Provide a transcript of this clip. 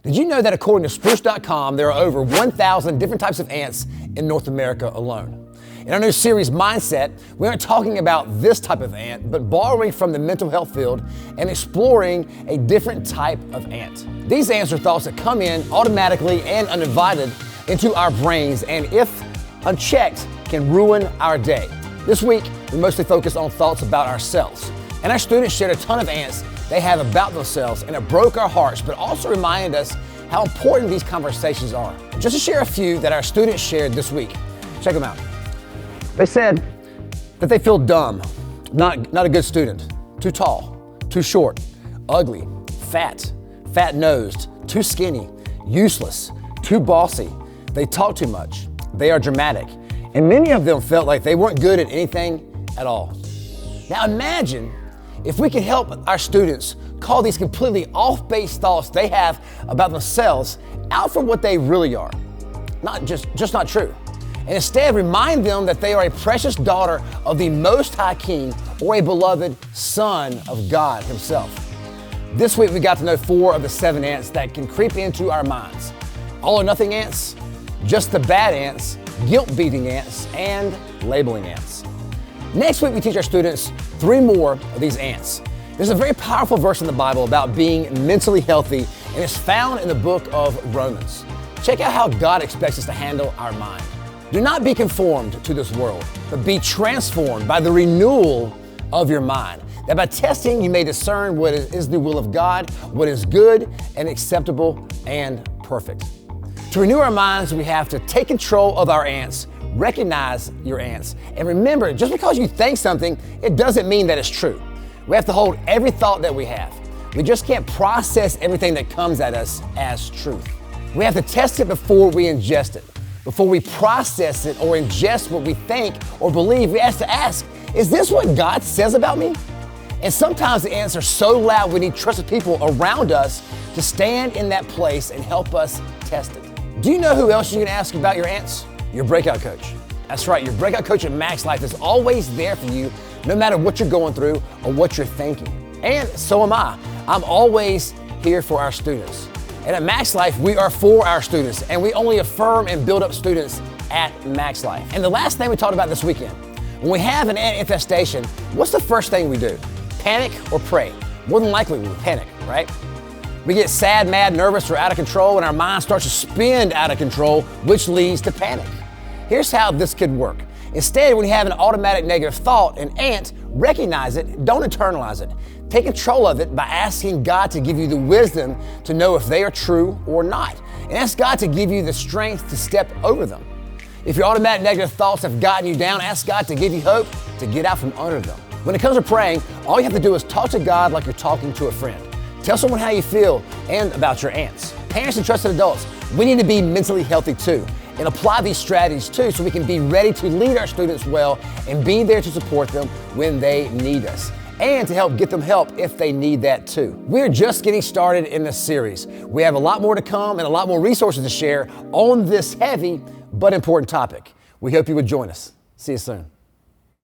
Did you know that according to Spruce.com, there are over 1,000 different types of ants in North America alone? In our new series, Mindset, we aren't talking about this type of ant, but borrowing from the mental health field and exploring a different type of ant. These ants are thoughts that come in automatically and uninvited into our brains, and if unchecked, can ruin our day. This week, we mostly focus on thoughts about ourselves. And our students shared a ton of ants they have about themselves, and it broke our hearts, but also reminded us how important these conversations are. Just to share a few that our students shared this week. Check them out. They said that they feel dumb, not a good student, too tall, too short, ugly, fat-nosed, too skinny, useless, too bossy. They talk too much. They are dramatic. And many of them felt like they weren't good at anything at all. Now imagine if we could help our students call these completely off-base thoughts they have about themselves out for what they really are. Just not true. And instead remind them that they are a precious daughter of the Most High King or a beloved son of God himself. This week we got to know 4 of the 7 ants that can creep into our minds. All or nothing ants, just the bad ants, guilt-beating ants, and labeling ants. Next week we teach our students 3 more of these ants. There's a very powerful verse in the Bible about being mentally healthy, and it's found in the book of Romans. Check out how God expects us to handle our mind. Do not be conformed to this world, but be transformed by the renewal of your mind, that by testing you may discern what is the will of God, what is good and acceptable and perfect. To renew our minds, we have to take control of our ants, recognize your ants, and remember, just because you think something, it doesn't mean that it's true. We have to hold every thought that we have. We just can't process everything that comes at us as truth. We have to test it before we ingest it. Before we process it or ingest what we think or believe, we have to ask, is this what God says about me? And sometimes the ants are so loud we need trusted people around us to stand in that place and help us test it. Do you know who else you can ask about your ants? Your breakout coach. That's right, your breakout coach at Max Life is always there for you, no matter what you're going through or what you're thinking. And so am I. I'm always here for our students. And at Max Life, we are for our students, and we only affirm and build up students at Max Life. And the last thing we talked about this weekend, when we have an ant infestation, what's the first thing we do? Panic or pray? More than likely we panic, right? We get sad, mad, nervous, or out of control, and our mind starts to spin out of control, which leads to panic. Here's how this could work. Instead, when you have an automatic negative thought, an ant, recognize it, don't internalize it. Take control of it by asking God to give you the wisdom to know if they are true or not. And ask God to give you the strength to step over them. If your automatic negative thoughts have gotten you down, ask God to give you hope to get out from under them. When it comes to praying, all you have to do is talk to God like you're talking to a friend. Tell someone how you feel and about your ants. Parents and trusted adults, we need to be mentally healthy too, and apply these strategies too so we can be ready to lead our students well and be there to support them when they need us, and to help get them help if they need that too. We're just getting started in this series. We have a lot more to come and a lot more resources to share on this heavy but important topic. We hope you would join us. See you soon.